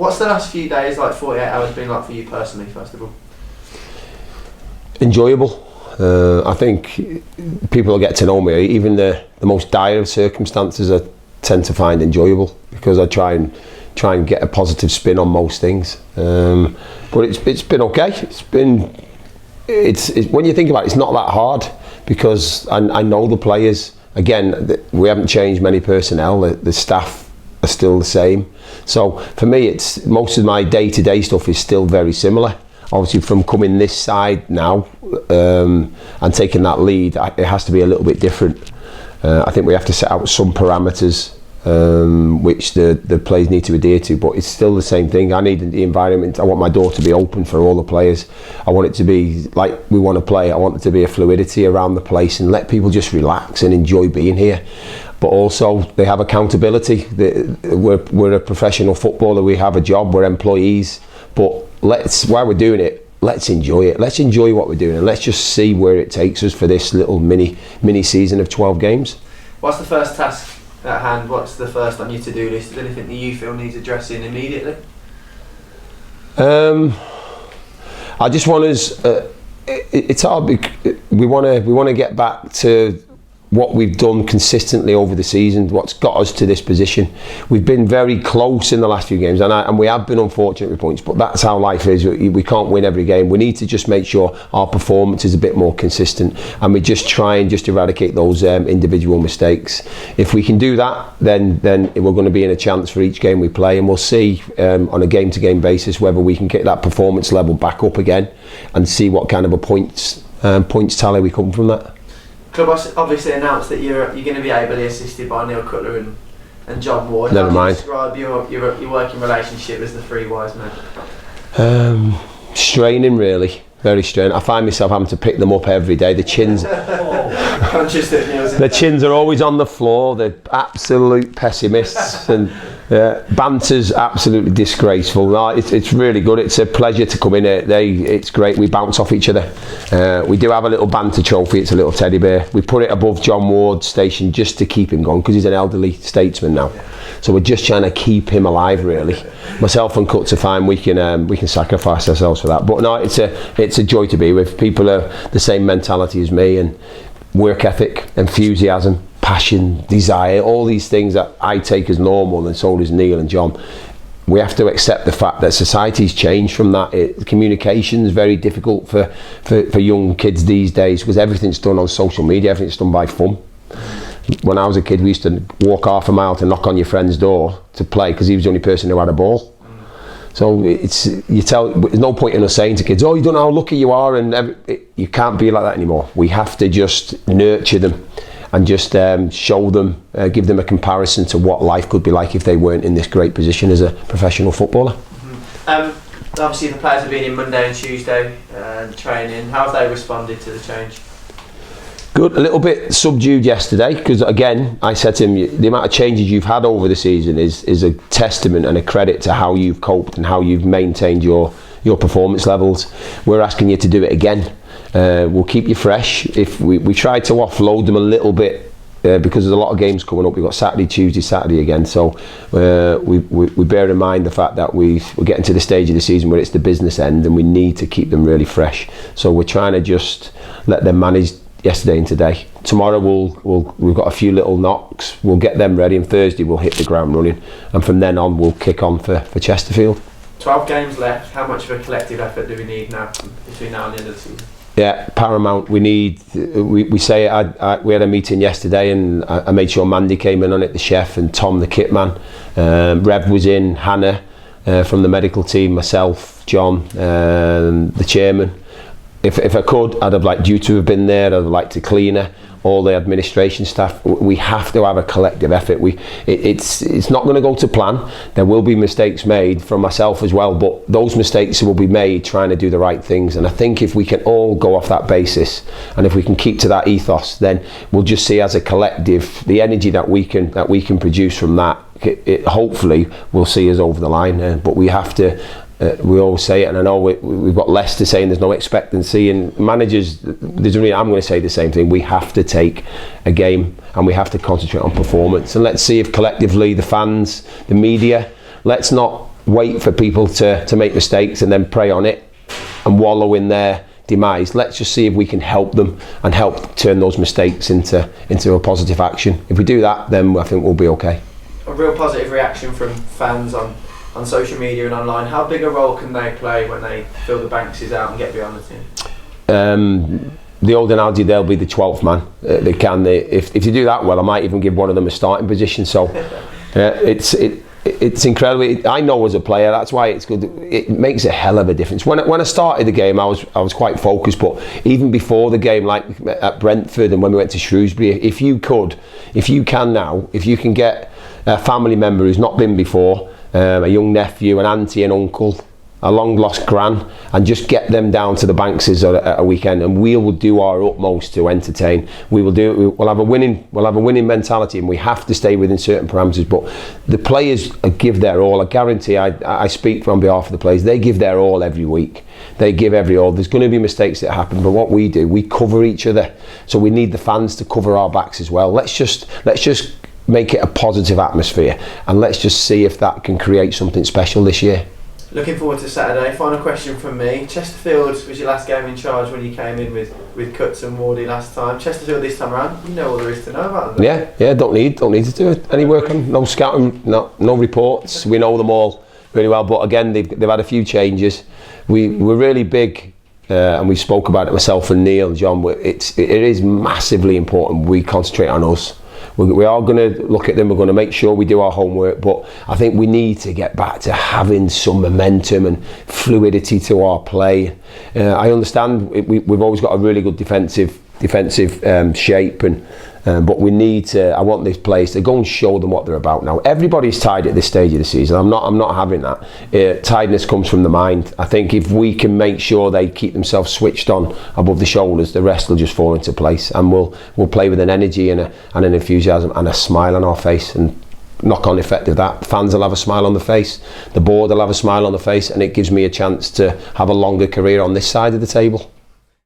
What's the last few days, like 48 hours, been like for you personally, first of all? Enjoyable. I think people will get to know me. Even the most dire of circumstances I tend to find enjoyable, because I try and get a positive spin on most things. But it's been okay. It's when you think about it, it's not that hard, because I know the players. Again, we haven't changed many personnel. The staff are still the same. So for me, it's most of my day-to-day stuff is still very similar. Obviously, from coming this side now and taking that lead, it has to be a little bit different. I think we have to set out some parameters which the players need to adhere to, but it's still the same thing. I need the environment. I want my door to be open for all the players. I want it to be like we want to play. I want there to be a fluidity around the place and let people just relax and enjoy being here. But also they have accountability. We're a professional footballer. We have a job. We're employees. But while we're doing it, let's enjoy it. Let's enjoy what we're doing, and let's just see where it takes us for this little mini season of 12 games. What's the first task at hand? What's the first on your to-do list? Is there anything that you feel needs addressing immediately? I just want us. It's hard. We want to get back to what we've done consistently over the season, what's got us to this position. We've been very close in the last few games, and we have been unfortunate with points, but that's how life is. We can't win every game. We need to just make sure our performance is a bit more consistent, and we just try and just eradicate those individual mistakes. If we can do that, then we're going to be in a chance for each game we play, and we'll see on a game-to-game basis whether we can get that performance level back up again and see what kind of a points tally we come from that. Club obviously announced that you're going to be ably assisted by Neil Cutler and Jon Ward. Never mind. Describe your working relationship as the three wise men. Straining, really, very straining. I find myself having to pick them up every day. The chins, the chins are always on the floor. They're absolute pessimists, and banter's absolutely disgraceful. No, it's really good. It's a pleasure to come in here. It's great. We bounce off each other. We do have a little banter trophy. It's a little teddy bear. We put it above Jon Ward's station just to keep him going, because he's an elderly statesman now. So we're just trying to keep him alive, really. Myself and Cuts are fine. We can sacrifice ourselves for that. But no, it's a joy to be with. People are the same mentality as me, and work ethic, enthusiasm, passion, desire, all these things that I take as normal, and so does Neil and Jon. We have to accept the fact that society's changed from that. Communication is very difficult for young kids these days, because everything's done on social media, everything's done by fun. When I was a kid, we used to walk half a mile to knock on your friend's door to play, because he was the only person who had a ball. So there's no point in us saying to kids, oh, you don't know how lucky you are, and you can't be like that anymore. We have to just nurture them and just show them, give them a comparison to what life could be like if they weren't in this great position as a professional footballer. Mm-hmm. Obviously the players have been in Monday and Tuesday training. How have they responded to the change? Good. A little bit subdued yesterday, because again, I said to him, the amount of changes you've had over the season is a testament and a credit to how you've coped and how you've maintained your performance levels. We're asking you to do it again. We'll keep you fresh. If we try to offload them a little bit, because there's a lot of games coming up. We've got Saturday, Tuesday, Saturday again. So we bear in mind the fact that we're getting to the stage of the season where it's the business end, and we need to keep them really fresh. So we're trying to just let them manage yesterday and today. Tomorrow we've got a few little knocks. We'll get them ready, and Thursday we'll hit the ground running, and from then on we'll kick on for Chesterfield. 12 games left. How much of a collective effort do we need now between now and the end of the season? Yeah, paramount. We need. We say we had a meeting yesterday, and I made sure Mandy came in on it, the chef, and Tom, the kit man. Rev was in, Hannah from the medical team, myself, Jon, the chairman. If I could, I'd have liked you to have been there. I'd have liked to cleaner, all the administration staff. We have to have a collective effort. It's not going to go to plan. There will be mistakes made from myself as well, but those mistakes will be made trying to do the right things. And I think if we can all go off that basis, and if we can keep to that ethos, then we'll just see as a collective the energy that we can produce from that. Hopefully, will see us over the line. But we have to. We always say it, and I know we've got less to say, and there's no expectancy, and managers, I'm going to say the same thing. We have to take a game and we have to concentrate on performance, and let's see if collectively the fans, the media, let's not wait for people to make mistakes and then prey on it and wallow in their demise. Let's just see if we can help them and help turn those mistakes into a positive action. If we do that, then I think we'll be okay. A real positive reaction from fans on social media and online. How big a role can they play when they fill the banks out and get behind the team? The old analogy, they'll be the 12th man. They can. If you do that well, I might even give one of them a starting position. So it's incredible. I know as a player, that's why it's good. It makes a hell of a difference. When I started the game, I was quite focused, but even before the game, like at Brentford and when we went to Shrewsbury, if you can get a family member who's not been before, a young nephew, an auntie, an uncle, a long lost gran, and just get them down to the banks at a weekend, and we will do our utmost to entertain. We'll have a winning mentality, and we have to stay within certain parameters. But the players give their all. I guarantee. I speak on behalf of the players. They give their all every week. They give every all. There's going to be mistakes that happen, but what we do, we cover each other. So we need the fans to cover our backs as well. Let's just make it a positive atmosphere, and let's just see if that can create something special this year. Looking forward to Saturday. Final question from me. Chesterfield was your last game in charge when you came in with Cuts and Wardy last time. Chesterfield this time around, you know all there is to know about them. Yeah. Don't need to do any work on. No scouting, no reports. We know them all really well. But again, they've had a few changes. We're really big, and we spoke about it, myself and Neil and Jon. It is massively important we concentrate on us. We are going to look at them, we're going to make sure we do our homework, but I think we need to get back to having some momentum and fluidity to our play. I understand we've always got a really good defensive shape, but we need to. I want these players to go and show them what they're about now. Everybody's tired at this stage of the season. I'm not having that. Tiredness comes from the mind. I think if we can make sure they keep themselves switched on above the shoulders, the rest will just fall into place, and we'll play with an energy and an enthusiasm and a smile on our face. And knock-on effect of that, fans will have a smile on the face, the board will have a smile on the face, and it gives me a chance to have a longer career on this side of the table.